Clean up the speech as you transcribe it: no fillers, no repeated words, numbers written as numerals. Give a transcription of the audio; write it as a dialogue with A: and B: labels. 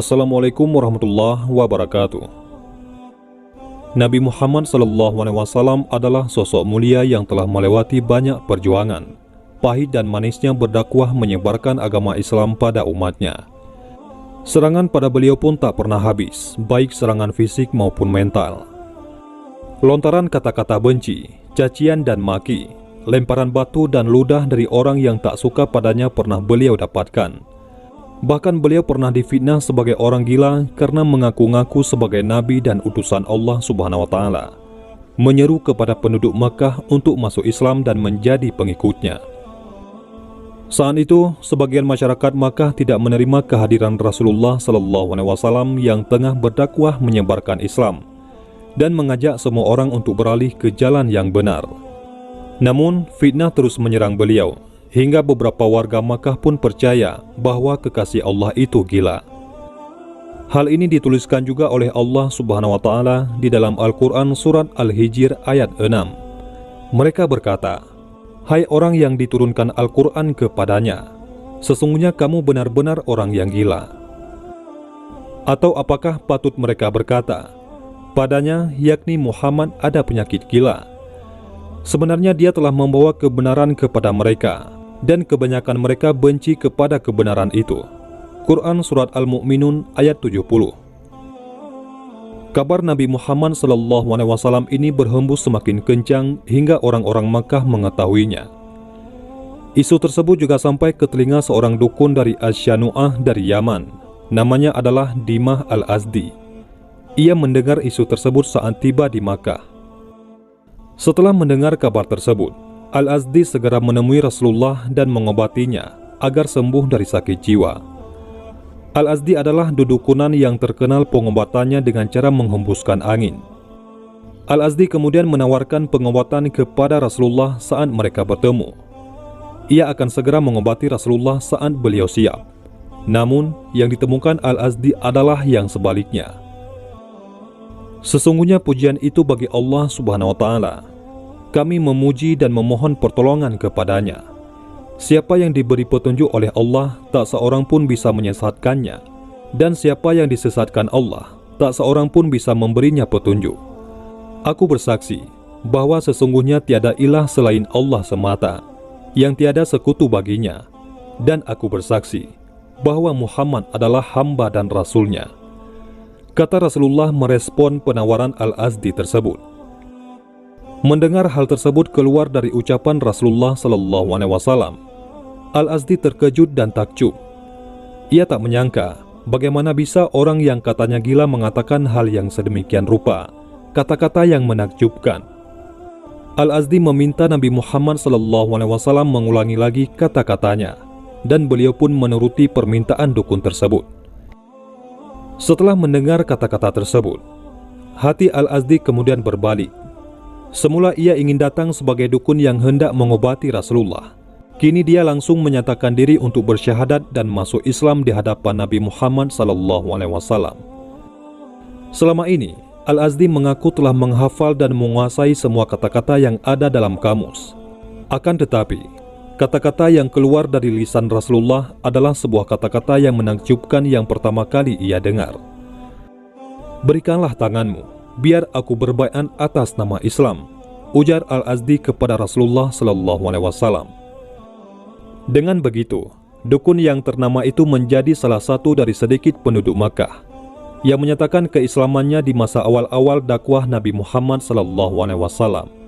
A: Assalamualaikum warahmatullahi wabarakatuh. Nabi Muhammad SAW adalah sosok mulia yang telah melewati banyak perjuangan, pahit dan manisnya berdakwah menyebarkan agama Islam pada umatnya. Serangan pada beliau pun tak pernah habis, baik serangan fisik maupun mental. Lontaran kata-kata benci, cacian dan maki, lemparan batu dan ludah dari orang yang tak suka padanya pernah beliau dapatkan. Bahkan beliau pernah difitnah sebagai orang gila karena mengaku-ngaku sebagai nabi dan utusan Allah Subhanahu wa Ta'ala, menyeru kepada penduduk Makkah untuk masuk Islam dan menjadi pengikutnya. Saat itu, sebagian masyarakat Makkah tidak menerima kehadiran Rasulullah SAW yang tengah berdakwah menyebarkan Islam dan mengajak semua orang untuk beralih ke jalan yang benar. Namun, fitnah terus menyerang beliau, hingga beberapa warga Makkah pun percaya bahwa kekasih Allah itu gila. Hal ini dituliskan juga oleh Allah Subhanahu wa Ta'ala di dalam Al-Quran Surat Al-Hijr ayat 6. Mereka berkata, "Hai orang yang diturunkan Al-Quran kepadanya, sesungguhnya kamu benar-benar orang yang gila." Atau apakah patut mereka berkata, "Padanya, yakni Muhammad, ada penyakit gila"? Sebenarnya dia telah membawa kebenaran kepada mereka, dan kebanyakan mereka benci kepada kebenaran itu. Quran Surat Al-Mu'minun ayat 70. Kabar Nabi Muhammad SAW ini berhembus semakin kencang hingga orang-orang Makkah mengetahuinya. Isu tersebut juga sampai ke telinga seorang dukun dari Asy-Syanu'ah dari Yaman. Namanya adalah Dimah Al-Azdi. Ia mendengar isu tersebut saat tiba di Makkah. Setelah mendengar kabar tersebut, Al-Azdi segera menemui Rasulullah dan mengobatinya agar sembuh dari sakit jiwa. Al-Azdi adalah dudukunan yang terkenal pengobatannya dengan cara menghembuskan angin. Al-Azdi kemudian menawarkan pengobatan kepada Rasulullah saat mereka bertemu. Ia akan segera mengobati Rasulullah saat beliau siap. Namun, yang ditemukan Al-Azdi adalah yang sebaliknya. Sesungguhnya pujian itu bagi Allah Subhanahu wa Ta'ala. Kami memuji dan memohon pertolongan kepadanya. Siapa yang diberi petunjuk oleh Allah, tak seorang pun bisa menyesatkannya. Dan siapa yang disesatkan Allah, tak seorang pun bisa memberinya petunjuk. Aku bersaksi bahwa sesungguhnya tiada ilah selain Allah semata, yang tiada sekutu baginya. Dan aku bersaksi bahwa Muhammad adalah hamba dan Rasulnya. Kata Rasulullah merespon penawaran Al-Azdi tersebut. Mendengar hal tersebut keluar dari ucapan Rasulullah SAW, Al-Azdi terkejut dan takjub. Ia tak menyangka bagaimana bisa orang yang katanya gila mengatakan hal yang sedemikian rupa, kata-kata yang menakjubkan. Al-Azdi meminta Nabi Muhammad SAW mengulangi lagi kata-katanya, dan beliau pun menuruti permintaan dukun tersebut. Setelah mendengar kata-kata tersebut, hati Al-Azdi kemudian berbalik. Semula ia ingin datang sebagai dukun yang hendak mengobati Rasulullah. Kini dia langsung menyatakan diri untuk bersyahadat dan masuk Islam di hadapan Nabi Muhammad SAW. Selama ini, Al-Azdi mengaku telah menghafal dan menguasai semua kata-kata yang ada dalam kamus. Akan tetapi, kata-kata yang keluar dari lisan Rasulullah adalah sebuah kata-kata yang menakjubkan yang pertama kali ia dengar. "Berikanlah tanganmu, biar aku berbaiat atas nama Islam," ujar Al-Azdi kepada Rasulullah SAW. Dengan begitu, dukun yang ternama itu menjadi salah satu dari sedikit penduduk Makkah yang menyatakan keislamannya di masa awal-awal dakwah Nabi Muhammad SAW.